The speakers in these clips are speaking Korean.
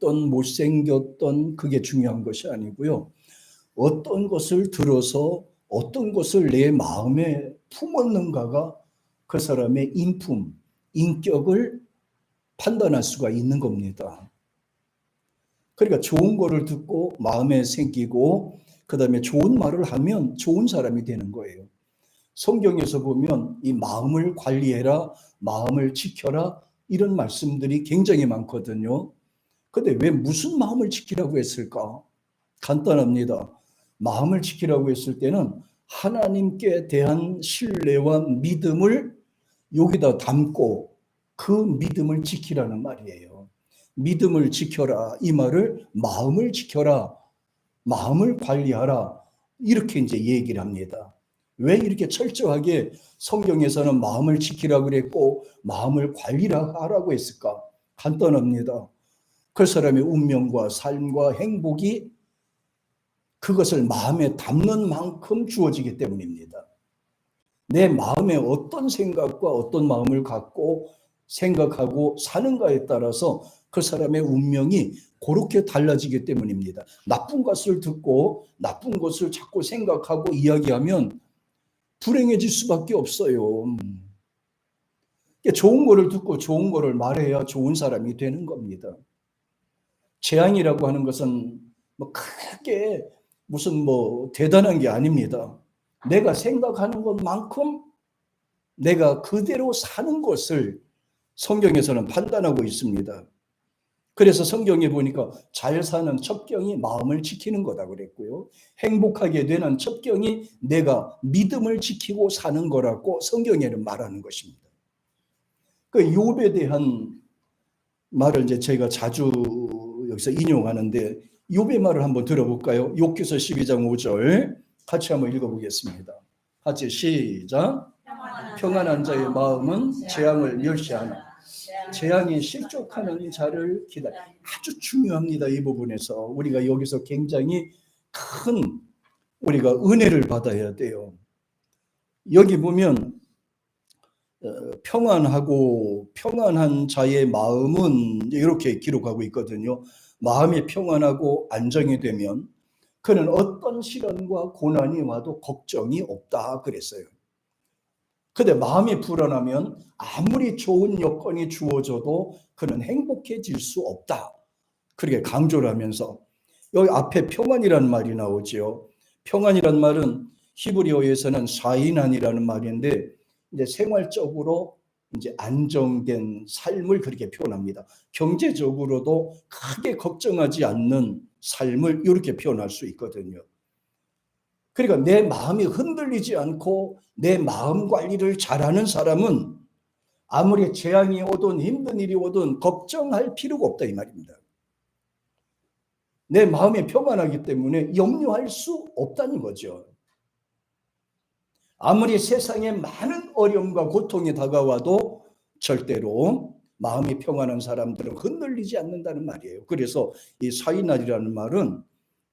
못생겼던 못생겼던 그게 중요한 것이 아니고요. 어떤 것을 들어서 어떤 것을 내 마음에 품었는가가 그 사람의 인품, 인격을 판단할 수가 있는 겁니다. 그러니까 좋은 거를 듣고 마음에 생기고 그 다음에 좋은 말을 하면 좋은 사람이 되는 거예요. 성경에서 보면 이 마음을 관리해라, 마음을 지켜라 이런 말씀들이 굉장히 많거든요. 근데 왜 무슨 마음을 지키라고 했을까? 간단합니다. 마음을 지키라고 했을 때는 하나님께 대한 신뢰와 믿음을 여기다 담고 그 믿음을 지키라는 말이에요. 믿음을 지켜라 이 말을 마음을 지켜라, 마음을 관리하라 이렇게 이제 얘기를 합니다. 왜 이렇게 철저하게 성경에서는 마음을 지키라고 그랬고 마음을 관리하라고 했을까? 간단합니다. 그 사람의 운명과 삶과 행복이 그것을 마음에 담는 만큼 주어지기 때문입니다. 내 마음에 어떤 생각과 어떤 마음을 갖고 생각하고 사는가에 따라서 그 사람의 운명이 그렇게 달라지기 때문입니다. 나쁜 것을 듣고 나쁜 것을 자꾸 생각하고 이야기하면 불행해질 수밖에 없어요. 좋은 거를 듣고 좋은 거를 말해야 좋은 사람이 되는 겁니다. 재앙이라고 하는 것은 크게 무슨 대단한 게 아닙니다. 내가 생각하는 것만큼 내가 그대로 사는 것을 성경에서는 판단하고 있습니다. 그래서 성경에 보니까 잘 사는 첩경이 마음을 지키는 거다 그랬고요. 행복하게 되는 첩경이 내가 믿음을 지키고 사는 거라고 성경에는 말하는 것입니다. 그 욥에 대한 말을 이제 제가 자주 여기서 인용하는데 욥의 말을 한번 들어볼까요? 욥기서 12장 5절 같이 한번 읽어보겠습니다. 같이 시작. 평안한 자의 마음은 재앙을 멸시하나 재앙이 실족하는 자를 기다려. 아주 중요합니다. 이 부분에서 우리가 여기서 굉장히 큰 우리가 은혜를 받아야 돼요. 여기 보면 평안하고 평안한 자의 마음은 이렇게 기록하고 있거든요. 마음이 평안하고 안정이 되면 그는 어떤 시련과 고난이 와도 걱정이 없다 그랬어요. 근데 마음이 불안하면 아무리 좋은 여건이 주어져도 그는 행복해질 수 없다. 그렇게 강조를 하면서 여기 앞에 평안이라는 말이 나오죠. 평안이라는 말은 히브리어에서는 샤이난이라는 말인데 이제 생활적으로 이제 안정된 삶을 그렇게 표현합니다. 경제적으로도 크게 걱정하지 않는 삶을 이렇게 표현할 수 있거든요. 그러니까 내 마음이 흔들리지 않고 내 마음 관리를 잘하는 사람은 아무리 재앙이 오든 힘든 일이 오든 걱정할 필요가 없다 이 말입니다. 내 마음이 평안하기 때문에 염려할 수 없다는 거죠. 아무리 세상에 많은 어려움과 고통이 다가와도 절대로 마음이 평안한 사람들은 흔들리지 않는다는 말이에요. 그래서 이 사이날이라는 말은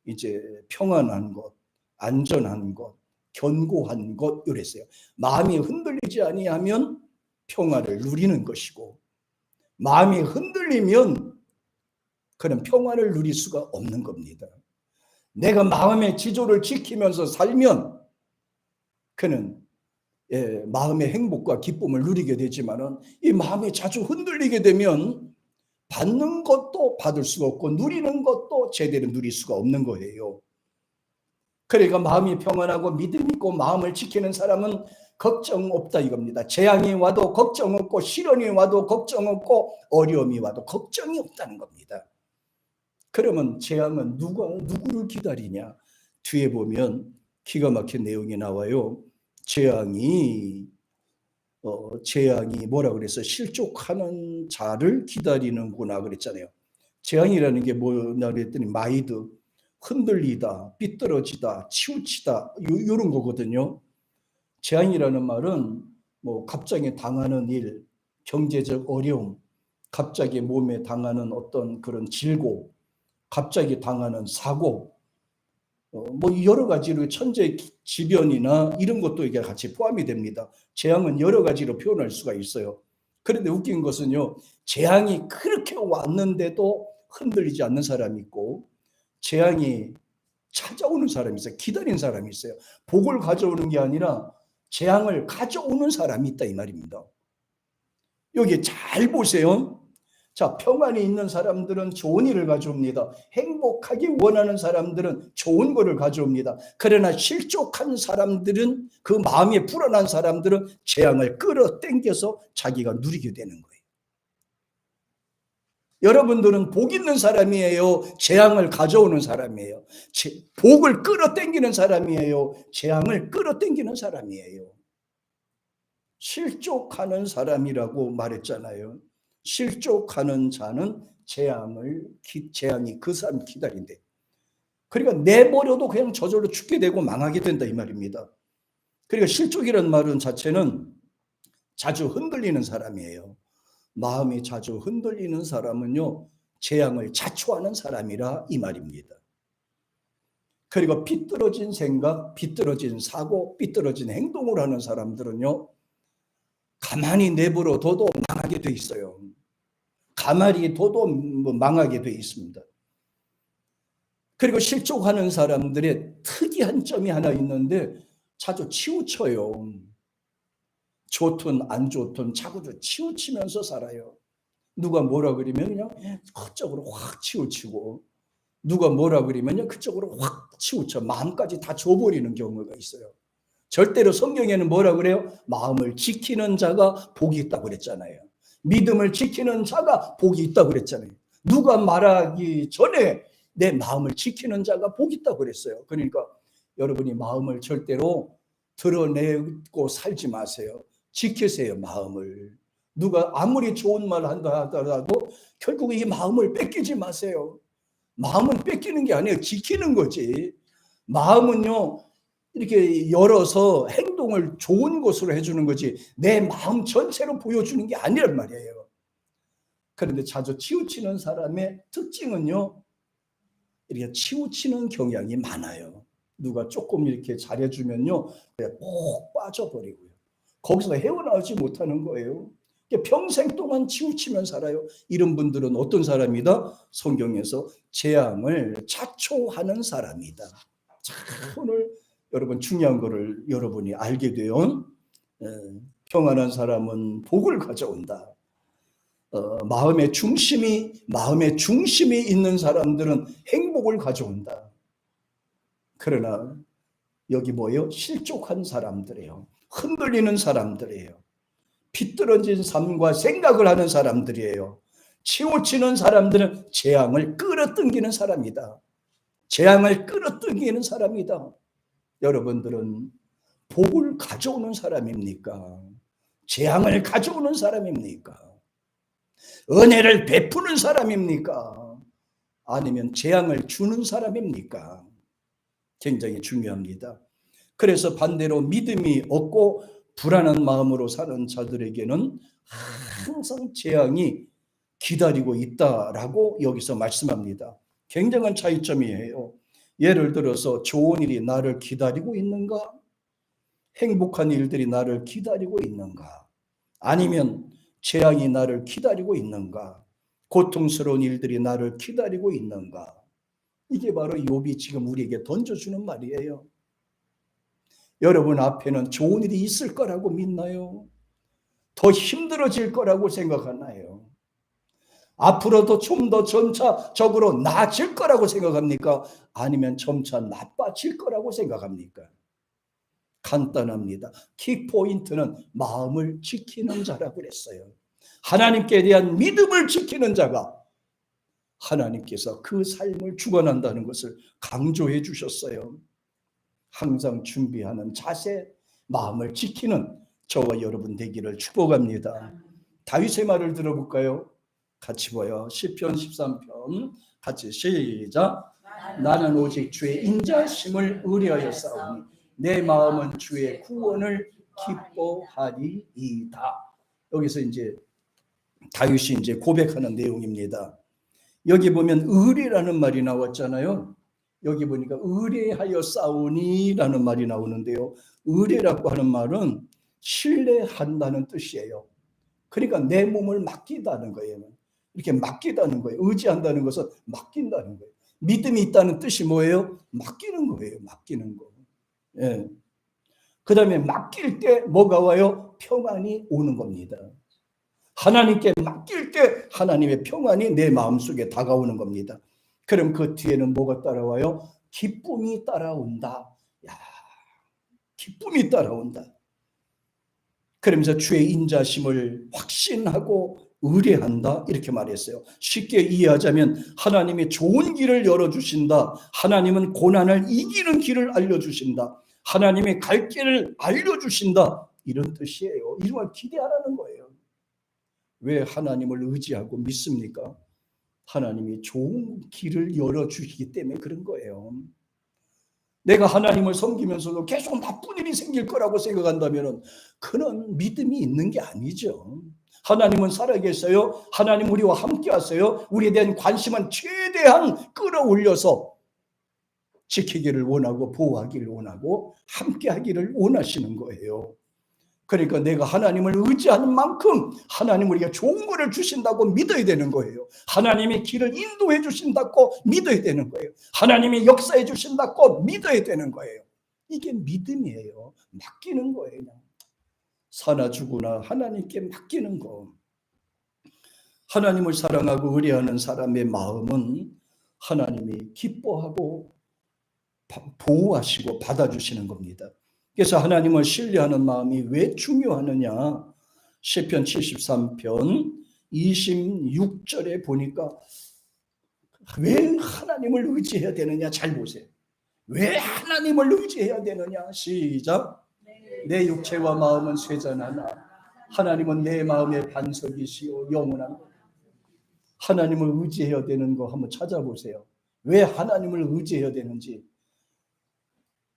이제 평안한 것, 안전한 것, 견고한 것 이랬어요. 마음이 흔들리지 아니하면 평안을 누리는 것이고 마음이 흔들리면 그는 평안을 누릴 수가 없는 겁니다. 내가 마음의 지조를 지키면서 살면 그는 마음의 행복과 기쁨을 누리게 되지만은 이 마음이 자주 흔들리게 되면 받는 것도 받을 수가 없고 누리는 것도 제대로 누릴 수가 없는 거예요. 그러니까 마음이 평안하고 믿음 있고 마음을 지키는 사람은 걱정 없다 이겁니다. 재앙이 와도 걱정 없고 시련이 와도 걱정 없고 어려움이 와도 걱정이 없다는 겁니다. 그러면 재앙은 누구를 기다리냐? 뒤에 보면 기가 막힌 내용이 나와요. 재앙이 뭐라 그래서 실족하는 자를 기다리는구나 그랬잖아요. 재앙이라는 게 뭐냐 그랬더니 마이드, 흔들리다, 삐뚤어지다, 치우치다 이런 거거든요. 재앙이라는 말은 갑자기 당하는 일, 경제적 어려움, 갑자기 몸에 당하는 어떤 그런 질고, 갑자기 당하는 사고, 여러 가지로 천재지변이나 이런 것도 이게 같이 포함이 됩니다. 재앙은 여러 가지로 표현할 수가 있어요. 그런데 웃긴 것은요, 재앙이 그렇게 왔는데도 흔들리지 않는 사람이 있고 재앙이 찾아오는 사람이 있어요. 기다리는 사람이 있어요. 복을 가져오는 게 아니라 재앙을 가져오는 사람이 있다 이 말입니다. 여기 잘 보세요. 자, 평안이 있는 사람들은 좋은 일을 가져옵니다. 행복하기 원하는 사람들은 좋은 것을 가져옵니다. 그러나 실족한 사람들은, 그 마음이 불안한 사람들은 재앙을 끌어당겨서 자기가 누리게 되는 거예요. 여러분들은 복 있는 사람이에요? 재앙을 가져오는 사람이에요? 복을 끌어당기는 사람이에요? 재앙을 끌어당기는 사람이에요? 실족하는 사람이라고 말했잖아요. 실족하는 자는 재앙이 그 사람 기다린대. 그러니까 내버려도 그냥 저절로 죽게 되고 망하게 된다 이 말입니다. 그러니까 실족이라는 말은 자체는 자주 흔들리는 사람이에요. 마음이 자주 흔들리는 사람은요, 재앙을 자초하는 사람이라 이 말입니다. 그리고 비뚤어진 생각, 비뚤어진 사고, 비뚤어진 행동을 하는 사람들은요, 가만히 내버려둬도 망하게 돼 있어요. 가만히 둬도 망하게 돼 있습니다. 그리고 실족하는 사람들의 특이한 점이 하나 있는데 자주 치우쳐요. 좋든 안 좋든 자꾸 치우치면서 살아요. 누가 뭐라 그러면 그냥 그쪽으로 확 치우치고, 누가 뭐라 그러면 그쪽으로 확 치우쳐 마음까지 다 줘버리는 경우가 있어요. 절대로 성경에는 뭐라 그래요? 마음을 지키는 자가 복이 있다고 그랬잖아요. 믿음을 지키는 자가 복이 있다고 그랬잖아요. 누가 말하기 전에 내 마음을 지키는 자가 복이 있다고 그랬어요. 그러니까 여러분이 마음을 절대로 드러내고 살지 마세요. 지키세요, 마음을. 누가 아무리 좋은 말 한다 하더라도 결국 이 마음을 뺏기지 마세요. 마음은 뺏기는 게 아니에요. 지키는 거지. 마음은요, 이렇게 열어서 행동을 좋은 것으로 해주는 거지 내 마음 전체로 보여주는 게 아니란 말이에요. 그런데 자주 치우치는 사람의 특징은요, 이렇게 치우치는 경향이 많아요. 누가 조금 이렇게 잘해주면요, 꼭 빠져버리고요. 거기서 헤어나오지 못하는 거예요. 평생 동안 치우치면 살아요. 이런 분들은 어떤 사람이다? 성경에서 재앙을 자초하는 사람이다. 자, 오늘 여러분 중요한 거를 여러분이 알게 되어 평안한 사람은 복을 가져온다. 마음의 중심이 있는 사람들은 행복을 가져온다. 그러나 여기 뭐예요? 실족한 사람들이에요. 흔들리는 사람들이에요. 비뚤어진 삶과 생각을 하는 사람들이에요. 치우치는 사람들은 재앙을 끌어당기는 사람이다. 재앙을 끌어당기는 사람이다. 여러분들은 복을 가져오는 사람입니까? 재앙을 가져오는 사람입니까? 은혜를 베푸는 사람입니까? 아니면 재앙을 주는 사람입니까? 굉장히 중요합니다. 그래서 반대로 믿음이 없고 불안한 마음으로 사는 자들에게는 항상 재앙이 기다리고 있다라고 여기서 말씀합니다. 굉장한 차이점이에요. 예를 들어서 좋은 일이 나를 기다리고 있는가? 행복한 일들이 나를 기다리고 있는가? 아니면 재앙이 나를 기다리고 있는가? 고통스러운 일들이 나를 기다리고 있는가? 이게 바로 욥이 지금 우리에게 던져주는 말이에요. 여러분 앞에는 좋은 일이 있을 거라고 믿나요? 더 힘들어질 거라고 생각하나요? 앞으로도 좀 더 점차적으로 나아질 거라고 생각합니까? 아니면 점차 나빠질 거라고 생각합니까? 간단합니다. 키포인트는 마음을 지키는 자라고 그랬어요. 하나님께 대한 믿음을 지키는 자가 하나님께서 그 삶을 주관한다는 것을 강조해 주셨어요. 항상 준비하는 자세, 마음을 지키는 저와 여러분 되기를 축복합니다. 다윗의 말을 들어볼까요? 같이 봐요. 시편 13편 같이 시작. 나는 오직 주의 인자심을 의뢰하여 싸우니 내 마음은 주의 구원을 기뻐하리이다. 여기서 이제 다윗이 이제 고백하는 내용입니다. 여기 보면 의뢰라는 말이 나왔잖아요. 여기 보니까 의뢰하여 싸우니라는 말이 나오는데요. 의뢰라고 하는 말은 신뢰한다는 뜻이에요. 그러니까 내 몸을 맡기다는 거예요. 이렇게 맡기다는 거예요. 의지한다는 것은 맡긴다는 거예요. 믿음이 있다는 뜻이 뭐예요? 맡기는 거예요. 맡기는 거. 예. 그 다음에 맡길 때 뭐가 와요? 평안이 오는 겁니다. 하나님께 맡길 때 하나님의 평안이 내 마음속에 다가오는 겁니다. 그럼 그 뒤에는 뭐가 따라와요? 기쁨이 따라온다. 야, 기쁨이 따라온다. 그러면서 주의 인자심을 확신하고 의뢰한다 이렇게 말했어요. 쉽게 이해하자면 하나님이 좋은 길을 열어주신다. 하나님은 고난을 이기는 길을 알려주신다. 하나님의 갈 길을 알려주신다. 이런 뜻이에요. 이런 걸 기대하라는 거예요. 왜 하나님을 의지하고 믿습니까? 하나님이 좋은 길을 열어주시기 때문에 그런 거예요. 내가 하나님을 섬기면서도 계속 나쁜 일이 생길 거라고 생각한다면 그런 믿음이 있는 게 아니죠. 하나님은 살아계세요. 하나님 우리와 함께 하세요. 우리에 대한 관심은 최대한 끌어올려서 지키기를 원하고 보호하기를 원하고 함께 하기를 원하시는 거예요. 그러니까 내가 하나님을 의지하는 만큼 하나님 우리가 좋은 것을 주신다고 믿어야 되는 거예요. 하나님의 길을 인도해 주신다고 믿어야 되는 거예요. 하나님이 역사해 주신다고 믿어야 되는 거예요. 이게 믿음이에요. 맡기는 거예요. 사나 죽으나 하나님께 맡기는 거. 하나님을 사랑하고 의뢰하는 사람의 마음은 하나님이 기뻐하고 보호하시고 받아주시는 겁니다. 그래서 하나님을 신뢰하는 마음이 왜 중요하느냐? 시편 73편 26절에 보니까 왜 하나님을 의지해야 되느냐? 잘 보세요. 왜 하나님을 의지해야 되느냐? 시작. 내 육체와 마음은 쇠잔하나 하나님은 내 마음의 반석이시요 영원한 것. 하나님을 의지해야 되는 거 한번 찾아보세요. 왜 하나님을 의지해야 되는지.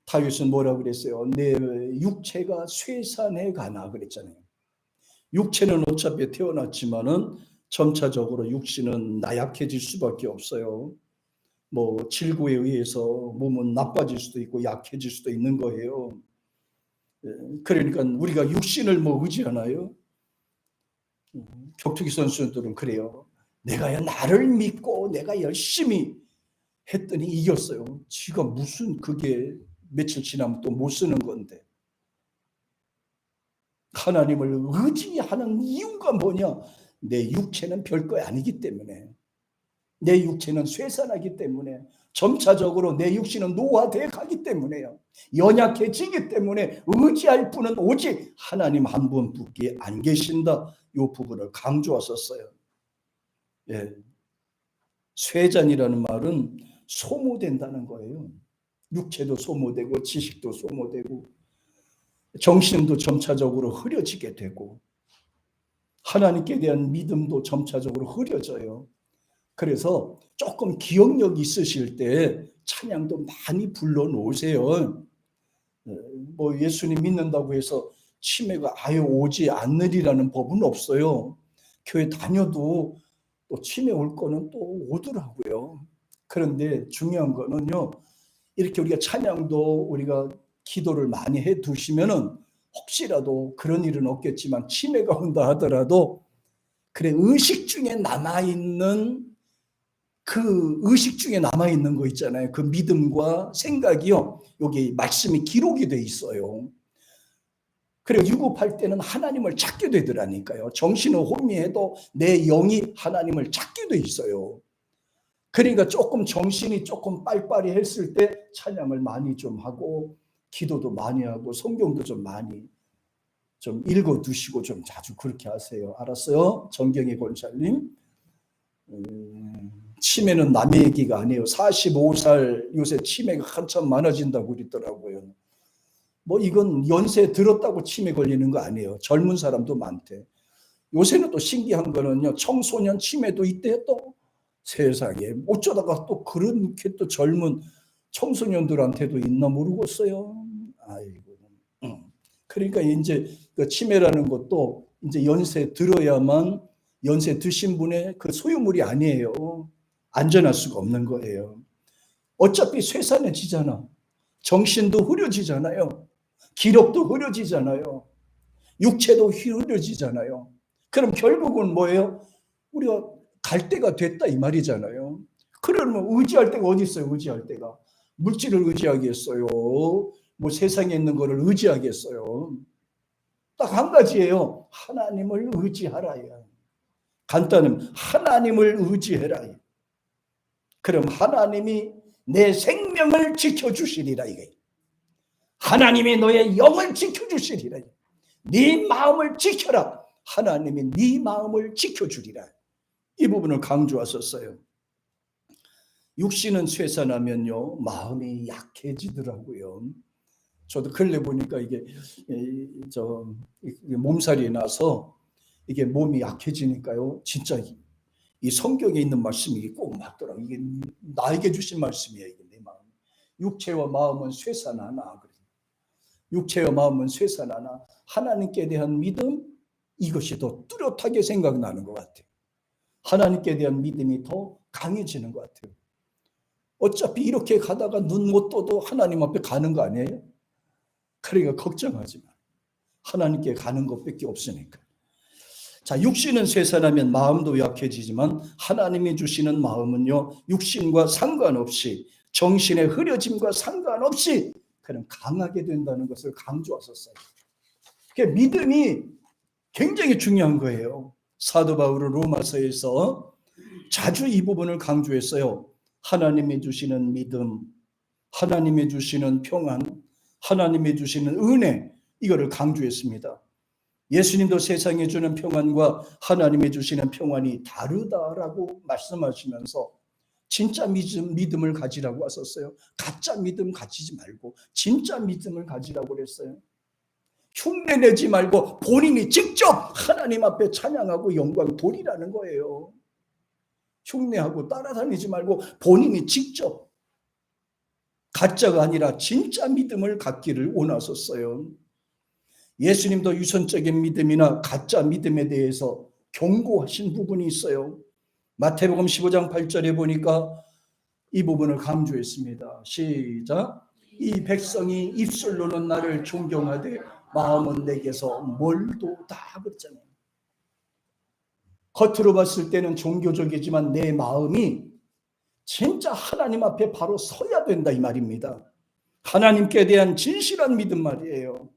다윗은 뭐라고 그랬어요? 내 육체가 쇠산에 가나 그랬잖아요. 육체는 어차피 태어났지만은 점차적으로 육신은 나약해질 수밖에 없어요. 뭐 질고에 의해서 몸은 나빠질 수도 있고 약해질 수도 있는 거예요. 그러니까 우리가 육신을 뭐 의지하나요? 격투기 선수들은 그래요. 내가 나를 믿고 내가 열심히 했더니 이겼어요. 지가 무슨 그게 며칠 지나면 또 못 쓰는 건데. 하나님을 의지하는 이유가 뭐냐? 내 육체는 별거 아니기 때문에. 내 육체는 쇠산하기 때문에. 점차적으로 내 육신은 노화되어 가기 때문에요. 연약해지기 때문에 의지할 분은 오직 하나님 한 분밖에 안 계신다. 이 부분을 강조하셨어요. 예. 쇠잔이라는 말은 소모된다는 거예요. 육체도 소모되고 지식도 소모되고 정신도 점차적으로 흐려지게 되고 하나님께 대한 믿음도 점차적으로 흐려져요. 그래서 조금 기억력 있으실 때 찬양도 많이 불러놓으세요. 뭐 예수님 믿는다고 해서 치매가 아예 오지 않으리라는 법은 없어요. 교회 다녀도 또 치매 올 거는 또 오더라고요. 그런데 중요한 거는요. 이렇게 우리가 찬양도 우리가 기도를 많이 해 두시면은 혹시라도 그런 일은 없겠지만 치매가 온다 하더라도 그래 의식 중에 남아있는 그 의식 중에 남아있는 거 있잖아요. 그 믿음과 생각이요. 여기 말씀이 기록이 돼 있어요. 그래 유급할 때는 하나님을 찾게 되더라니까요. 정신은 혼미해도 내 영이 하나님을 찾게 돼 있어요. 그러니까 조금 정신이 조금 빨빨이 했을 때 찬양을 많이 좀 하고 기도도 많이 하고 성경도 좀 많이 좀 읽어두시고 좀 자주 그렇게 하세요. 알았어요? 정경희 권사님. 치매는 남의 얘기가 아니에요. 45살 요새 치매가 한참 많아진다고 그러더라고요. 뭐 이건 연세 들었다고 치매 걸리는 거 아니에요. 젊은 사람도 많대. 요새는 또 신기한 거는요. 청소년 치매도 있대요. 또 세상에 어쩌다가 또 그렇게 또 젊은 청소년들한테도 있나 모르겠어요. 아이고. 그러니까 이제 그 치매라는 것도 이제 연세 들어야만 연세 드신 분의 그 소유물이 아니에요. 안전할 수가 없는 거예요. 어차피 쇠산해지잖아. 정신도 흐려지잖아요. 기력도 흐려지잖아요. 육체도 흐려지잖아요. 그럼 결국은 뭐예요? 우리가 갈 때가 됐다 이 말이잖아요. 그러면 의지할 데가 어디 있어요? 의지할 데가. 물질을 의지하겠어요? 뭐 세상에 있는 거를 의지하겠어요? 딱 한 가지예요. 하나님을 의지하라요. 간단히 하나님을 의지해라. 그럼 하나님이 내 생명을 지켜주시리라. 이게 하나님이 너의 영을 지켜주시리라. 네 마음을 지켜라. 하나님이 네 마음을 지켜주리라. 이 부분을 강조하셨어요. 육신은 쇠산하면요 마음이 약해지더라고요. 저도 근래 보니까 이게 몸살이 나서 이게 몸이 약해지니까요 진짜 이 성경에 있는 말씀이 꼭 맞더라고요. 이게 나에게 주신 말씀이에요. 이게 내 마음. 육체와 마음은 쇠산하나. 육체와 마음은 쇠산하나 하나님께 대한 믿음, 이것이 더 뚜렷하게 생각나는 것 같아요. 하나님께 대한 믿음이 더 강해지는 것 같아요. 어차피 이렇게 가다가 눈 못 떠도 하나님 앞에 가는 거 아니에요? 그러니까 걱정하지 마. 하나님께 가는 것밖에 없으니까. 자, 육신은 쇠산하면 마음도 약해지지만 하나님이 주시는 마음은요 육신과 상관없이, 정신의 흐려짐과 상관없이 그냥 강하게 된다는 것을 강조하셨어요. 그러니까 믿음이 굉장히 중요한 거예요. 사도 바울은 로마서에서 자주 이 부분을 강조했어요. 하나님이 주시는 믿음, 하나님이 주시는 평안, 하나님이 주시는 은혜, 이거를 강조했습니다. 예수님도 세상에 주는 평안과 하나님이 주시는 평안이 다르다라고 말씀하시면서 진짜 믿음을 가지라고 하셨어요. 가짜 믿음 가지지 말고 진짜 믿음을 가지라고 그랬어요. 흉내내지 말고 본인이 직접 하나님 앞에 찬양하고 영광 돌리라는 거예요. 흉내하고 따라다니지 말고 본인이 직접, 가짜가 아니라 진짜 믿음을 갖기를 원하셨어요. 예수님도 유선적인 믿음이나 가짜 믿음에 대해서 경고하신 부분이 있어요. 마태복음 15장 8절에 보니까 이 부분을 강조했습니다. 시작. 이 백성이 입술로는 나를 존경하되 마음은 내게서 멀도다 그랬잖아요. 겉으로 봤을 때는 종교적이지만 내 마음이 진짜 하나님 앞에 바로 서야 된다 이 말입니다. 하나님께 대한 진실한 믿음 말이에요.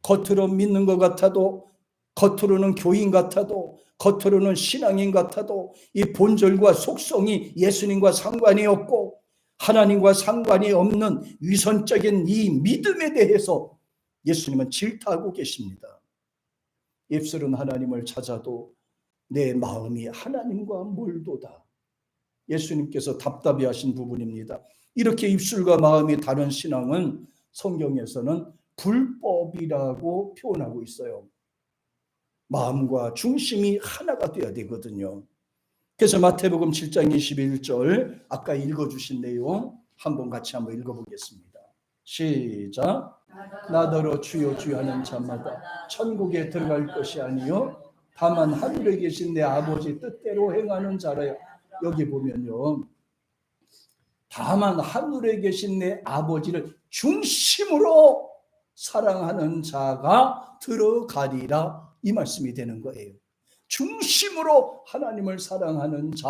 겉으로 믿는 것 같아도, 겉으로는 교인 같아도, 겉으로는 신앙인 같아도 이 본질과 속성이 예수님과 상관이 없고 하나님과 상관이 없는 위선적인 이 믿음에 대해서 예수님은 질타하고 계십니다. 입술은 하나님을 찾아도 내 마음이 하나님과 멀도다. 예수님께서 답답해 하신 부분입니다. 이렇게 입술과 마음이 다른 신앙은 성경에서는 불법이라고 표현하고 있어요. 마음과 중심이 하나가 되어야 되거든요. 그래서 마태복음 7장 21절 아까 읽어주신 내용 한번 같이 한번 읽어보겠습니다. 시작. 나더러 주여 주여 하는 자마다 천국에 들어갈 것이 아니요 다만 하늘에 계신 내 아버지 뜻대로 행하는 자라야. 여기 보면요 다만 하늘에 계신 내 아버지를 중심으로 사랑하는 자가 들어가리라 이 말씀이 되는 거예요. 중심으로 하나님을 사랑하는 자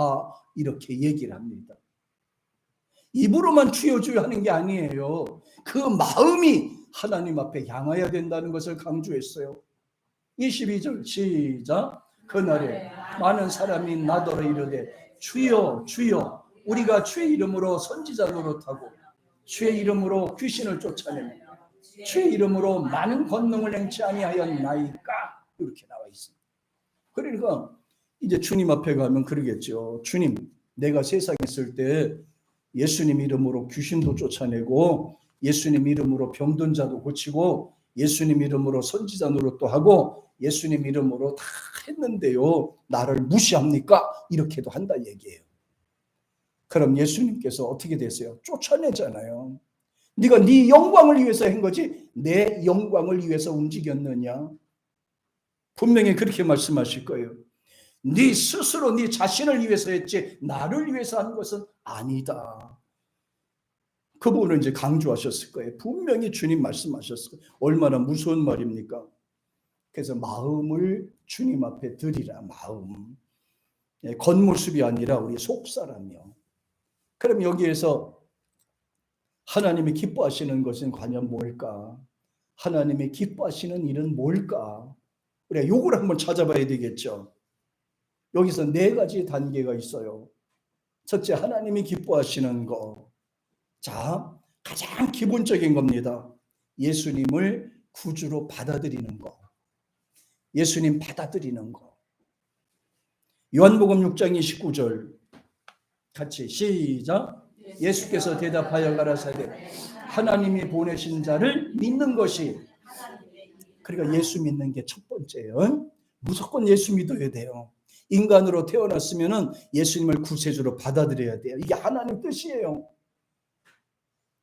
이렇게 얘기를 합니다. 입으로만 주여 주여 하는 게 아니에요. 그 마음이 하나님 앞에 향해야 된다는 것을 강조했어요. 22절 시작. 그날에 많은 사람이 나더러 이르되 주여 주여 우리가 주의 이름으로 선지자 노릇하고 주의 이름으로 귀신을 쫓아내며 주의 이름으로 많은 권능을 행치 아니하였나이까 이렇게 나와 있습니다. 그러니까 이제 주님 앞에 가면 그러겠죠. 주님, 내가 세상에 있을 때 예수님 이름으로 귀신도 쫓아내고 예수님 이름으로 병든 자도 고치고 예수님 이름으로 선지자 노릇도 하고 예수님 이름으로 다 했는데요. 나를 무시합니까? 이렇게도 한다 얘기예요. 그럼 예수님께서 어떻게 되세요? 쫓아내잖아요. 네가 네 영광을 위해서 한 거지 내 영광을 위해서 움직였느냐? 분명히 그렇게 말씀하실 거예요. 네 스스로 네 자신을 위해서 했지 나를 위해서 한 것은 아니다. 그 부분을 이제 강조하셨을 거예요. 분명히 주님 말씀하셨을 거예요. 얼마나 무서운 말입니까? 그래서 마음을 주님 앞에 드리라. 마음. 겉모습이 아니라 우리 속사람이요. 그럼 여기에서 하나님이 기뻐하시는 것은 과연 뭘까? 하나님이 기뻐하시는 일은 뭘까? 우리가 요걸 한번 찾아봐야 되겠죠. 여기서 4가지 단계가 있어요. 첫째, 하나님이 기뻐하시는 거. 자, 가장 기본적인 겁니다. 예수님을 구주로 받아들이는 거. 예수님 받아들이는 거. 요한복음 6장 29절 같이 시작. 예수께서 대답하여 가라사대 하나님이 보내신 자를 믿는 것이. 그러니까 예수 믿는 게 첫 번째예요. 무조건 예수 믿어야 돼요. 인간으로 태어났으면 예수님을 구세주로 받아들여야 돼요. 이게 하나님 뜻이에요.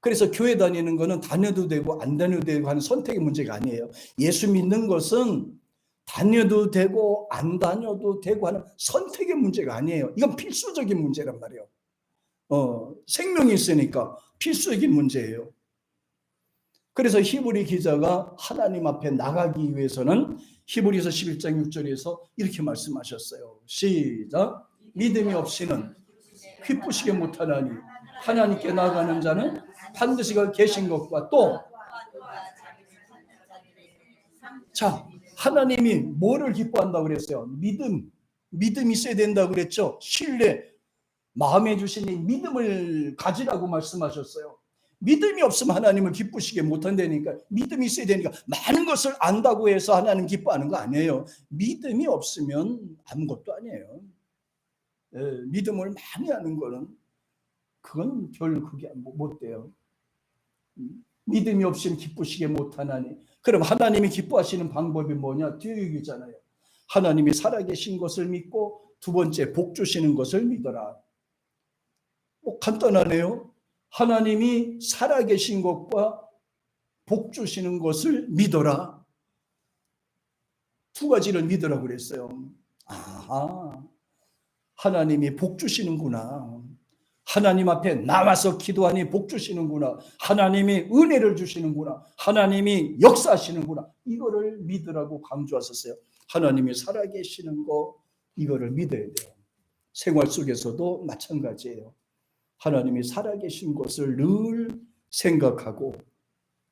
그래서 교회 다니는 거는 다녀도 되고 안 다녀도 되고 하는 선택의 문제가 아니에요. 예수 믿는 것은 다녀도 되고 안 다녀도 되고 하는 선택의 문제가 아니에요. 이건 필수적인 문제란 말이에요. 생명이 있으니까 필수적인 문제예요. 그래서 히브리 기자가 하나님 앞에 나가기 위해서는 히브리서 11장 6절에서 이렇게 말씀하셨어요. 시작. 믿음이 없이는 기쁘시게 못하나니 하나님께 나아가는 자는 반드시 계신 것과 또 자, 하나님이 뭐를 기뻐한다고 그랬어요? 믿음이 있어야 된다고 그랬죠. 신뢰, 마음에 주신 이 믿음을 가지라고 말씀하셨어요. 믿음이 없으면 하나님을 기쁘시게 못한다니까. 믿음이 있어야 되니까. 많은 것을 안다고 해서 하나님 기뻐하는 거 아니에요. 믿음이 없으면 아무것도 아니에요. 믿음을 많이 하는 거는 그건 별 그게 못 돼요. 믿음이 없이는 기쁘시게 못하나니. 그럼 하나님이 기뻐하시는 방법이 뭐냐? 뒤에 얘기잖아요. 하나님이 살아계신 것을 믿고 두 번째 복 주시는 것을 믿어라. 간단하네요. 하나님이 살아계신 것과 복 주시는 것을 믿어라. 두 가지를 믿으라고 그랬어요. 하나님이 복 주시는구나. 하나님 앞에 나와서 기도하니 복 주시는구나. 하나님이 은혜를 주시는구나. 하나님이 역사하시는구나. 이거를 믿으라고 강조하셨어요. 하나님이 살아계시는 거 이거를 믿어야 돼요. 생활 속에서도 마찬가지예요. 하나님이 살아계신 것을 늘 생각하고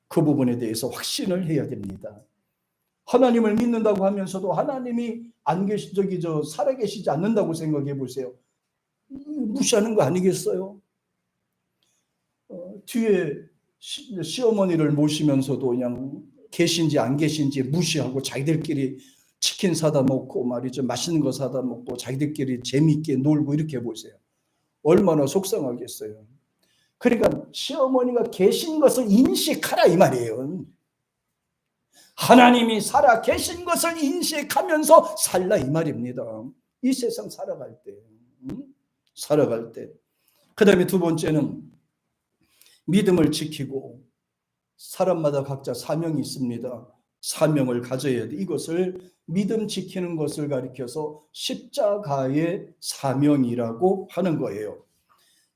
그 부분에 대해서 확신을 해야 됩니다. 하나님을 믿는다고 하면서도 하나님이 안 계시 살아계시지 않는다고 생각해 보세요. 무시하는 거 아니겠어요? 뒤에 시어머니를 모시면서도 그냥 계신지 안 계신지 무시하고 자기들끼리 치킨 사다 먹고 말이죠. 맛있는 거 사다 먹고 자기들끼리 재미있게 놀고 이렇게 보세요. 얼마나 속상하겠어요. 그러니까 시어머니가 계신 것을 인식하라 이 말이에요. 하나님이 살아 계신 것을 인식하면서 살라 이 말입니다. 이 세상 살아갈 때. 그 다음에 두 번째는 믿음을 지키고 사람마다 각자 사명이 있습니다. 사명을 가져야 돼. 이것을 믿음 지키는 것을 가리켜서 십자가의 사명이라고 하는 거예요.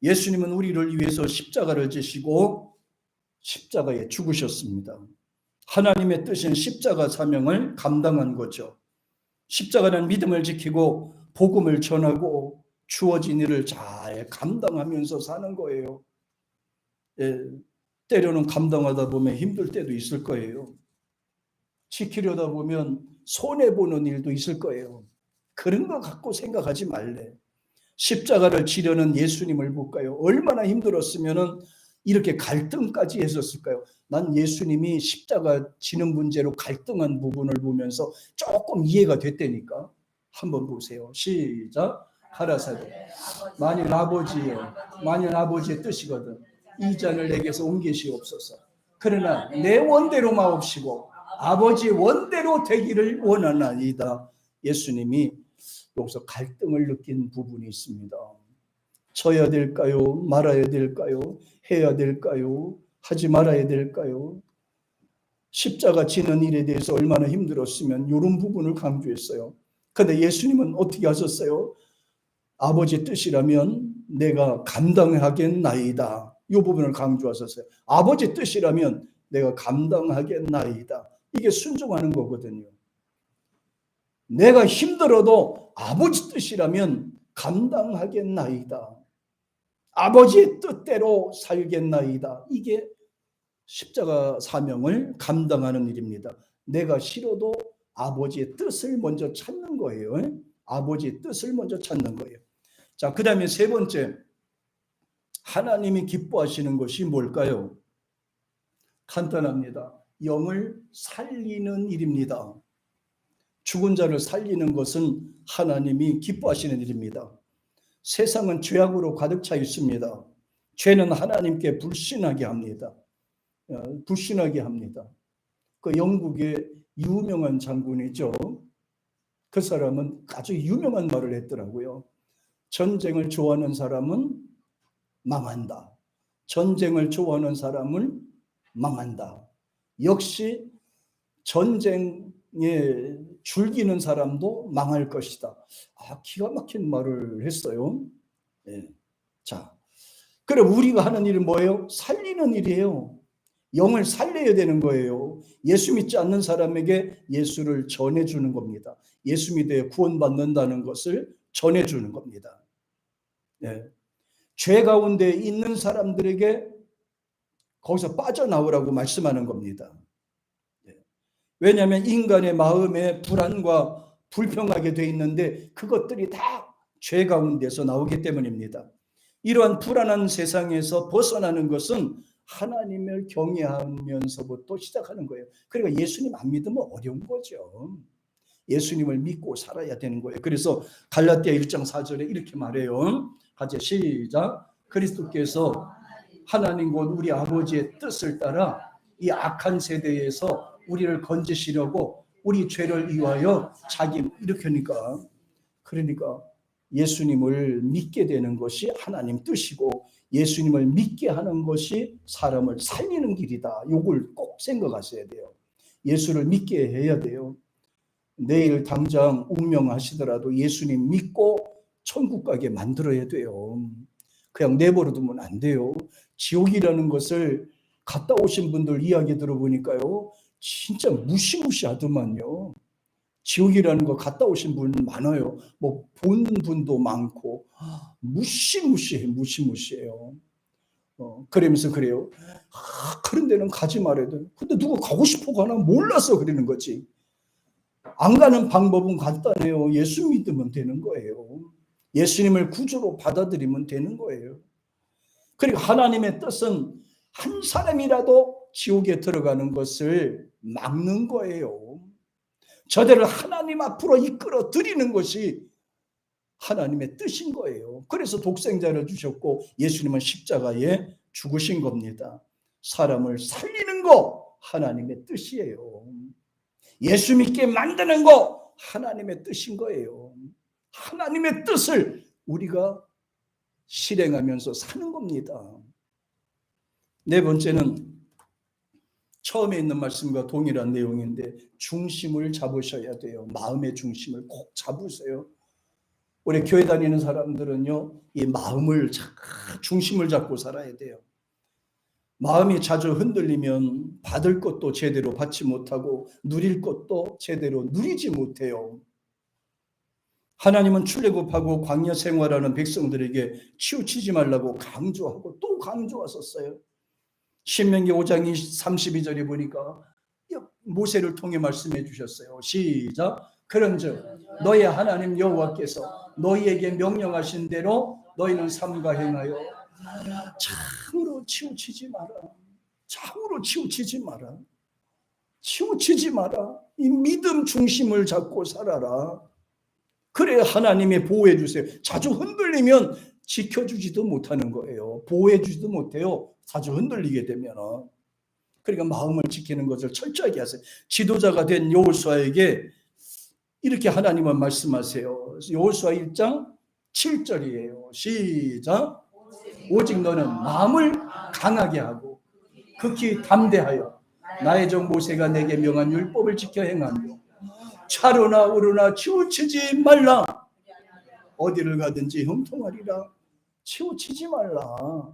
예수님은 우리를 위해서 십자가를 지시고 십자가에 죽으셨습니다. 하나님의 뜻인 십자가 사명을 감당한 거죠. 십자가는 믿음을 지키고 복음을 전하고 주어진 일을 잘 감당하면서 사는 거예요. 때로는 감당하다 보면 힘들 때도 있을 거예요. 지키려다 보면 손해보는 일도 있을 거예요. 그런 거 갖고 생각하지 말래. 십자가를 지려는 예수님을 볼까요? 얼마나 힘들었으면 이렇게 갈등까지 했었을까요? 난 예수님이 십자가 지는 문제로 갈등한 부분을 보면서 조금 이해가 됐다니까. 한번 보세요. 시작. 가라사대 만일 아버지의 뜻이거든 이 잔을 내게서 옮기시옵소서. 그러나 내 원대로 마옵시고 아버지의 원대로 되기를 원하나이다. 예수님이 여기서 갈등을 느낀 부분이 있습니다. 져야 될까요? 말아야 될까요? 해야 될까요? 하지 말아야 될까요? 십자가 지는 일에 대해서 얼마나 힘들었으면 이런 부분을 강조했어요. 그런데 예수님은 어떻게 하셨어요? 아버지 뜻이라면 내가 감당하겠나이다. 이 부분을 강조하셨어요. 아버지 뜻이라면 내가 감당하겠나이다. 이게 순종하는 거거든요. 내가 힘들어도 아버지 뜻이라면 감당하겠나이다. 아버지의 뜻대로 살겠나이다. 이게 십자가 사명을 감당하는 일입니다. 내가 싫어도 아버지의 뜻을 먼저 찾는 거예요. 아버지의 뜻을 먼저 찾는 거예요. 자, 그 다음에 세 번째, 하나님이 기뻐하시는 것이 뭘까요? 간단합니다. 영을 살리는 일입니다. 죽은 자를 살리는 것은 하나님이 기뻐하시는 일입니다. 세상은 죄악으로 가득 차 있습니다. 죄는 하나님께 불신하게 합니다. 불신하게 합니다. 그 영국의 유명한 장군이죠. 그 사람은 아주 유명한 말을 했더라고요. 전쟁을 좋아하는 사람은 망한다. 전쟁을 좋아하는 사람은 망한다. 역시 전쟁에 즐기는 사람도 망할 것이다. 기가 막힌 말을 했어요. 네. 자, 그럼 우리가 하는 일은 뭐예요? 살리는 일이에요. 영을 살려야 되는 거예요. 예수 믿지 않는 사람에게 예수를 전해주는 겁니다. 예수 믿어 구원받는다는 것을 전해주는 겁니다. 네. 죄 가운데 있는 사람들에게 거기서 빠져나오라고 말씀하는 겁니다. 왜냐하면 인간의 마음에 불안과 불평하게 돼 있는데 그것들이 다 죄 가운데서 나오기 때문입니다. 이러한 불안한 세상에서 벗어나는 것은 하나님을 경외하면서부터 시작하는 거예요. 그러니까 예수님 안 믿으면 어려운 거죠. 예수님을 믿고 살아야 되는 거예요. 그래서 갈라디아 1장 4절에 이렇게 말해요. 같이 시작. 그리스도께서 하나님 곧 우리 아버지의 뜻을 따라 이 악한 세대에서 우리를 건지시려고 우리 죄를 위하여 자기 이렇게 하니까 그러니까 예수님을 믿게 되는 것이 하나님 뜻이고 예수님을 믿게 하는 것이 사람을 살리는 길이다. 이걸 꼭 생각하셔야 돼요. 예수를 믿게 해야 돼요. 내일 당장 운명하시더라도 예수님 믿고 천국 가게 만들어야 돼요. 그냥 내버려 두면 안 돼요. 지옥이라는 것을 갔다 오신 분들 이야기 들어보니까요. 진짜 무시무시하더만요. 지옥이라는 거 갔다 오신 분 많아요. 뭐 본 분도 많고 무시무시해요. 그러면서 그래요. 그런 데는 가지 말아야 돼. 근데 누가 가고 싶어 가나 몰라서 그러는 거지. 안 가는 방법은 간단해요. 예수 믿으면 되는 거예요. 예수님을 구주로 받아들이면 되는 거예요. 그리고 하나님의 뜻은 한 사람이라도 지옥에 들어가는 것을 막는 거예요. 저들을 하나님 앞으로 이끌어 드리는 것이 하나님의 뜻인 거예요. 그래서 독생자를 주셨고 예수님은 십자가에 죽으신 겁니다. 사람을 살리는 거 하나님의 뜻이에요. 예수 믿게 만드는 거 하나님의 뜻인 거예요. 하나님의 뜻을 우리가 실행하면서 사는 겁니다. 네 번째는 처음에 있는 말씀과 동일한 내용인데 중심을 잡으셔야 돼요. 마음의 중심을 꼭 잡으세요. 우리 교회 다니는 사람들은요, 이 마음을 중심을 잡고 살아야 돼요. 마음이 자주 흔들리면 받을 것도 제대로 받지 못하고 누릴 것도 제대로 누리지 못해요. 하나님은 출애굽하고 광야 생활하는 백성들에게 치우치지 말라고 강조하고 또 강조하셨어요. 신명기 5장 32절에 보니까 모세를 통해 말씀해 주셨어요. 시작. 그런즉 너희 하나님 여호와께서 너희에게 명령하신 대로 너희는 삼가 행하여 참으로 치우치지 마라. 참으로 치우치지 마라. 치우치지 마라. 이 믿음 중심을 잡고 살아라. 그래야 하나님이 보호해 주세요. 자주 흔들리면 지켜주지도 못하는 거예요. 보호해 주지도 못해요. 자주 흔들리게 되면. 그러니까 마음을 지키는 것을 철저하게 하세요. 지도자가 된 여호수아에게 이렇게 하나님은 말씀하세요. 여호수아 1장 7절이에요. 시작. 오직 너는 마음을 강하게 하고 극히 담대하여 나의 종 모세가 내게 명한 율법을 지켜 행하며 차로나 우로나 치우치지 말라. 어디를 가든지 형통하리라. 치우치지 말라.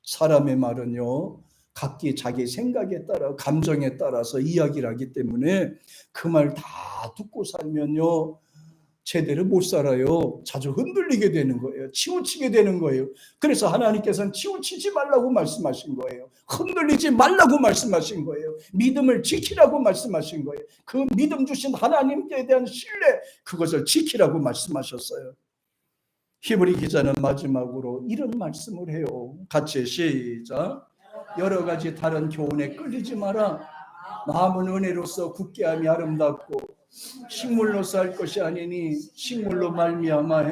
사람의 말은요, 각기 자기 생각에 따라 감정에 따라서 이야기를 하기 때문에 그 말 다 듣고 살면요 제대로 못 살아요. 자주 흔들리게 되는 거예요. 치우치게 되는 거예요. 그래서 하나님께서는 치우치지 말라고 말씀하신 거예요. 흔들리지 말라고 말씀하신 거예요. 믿음을 지키라고 말씀하신 거예요. 그 믿음 주신 하나님께 대한 신뢰, 그것을 지키라고 말씀하셨어요. 히브리 기자는 마지막으로 이런 말씀을 해요. 같이 시작. 여러 가지 다른 교훈에 끌리지 마라. 마음은 은혜로서 굳게 함이 아름답고 식물로서 할 것이 아니니 식물로 말미암아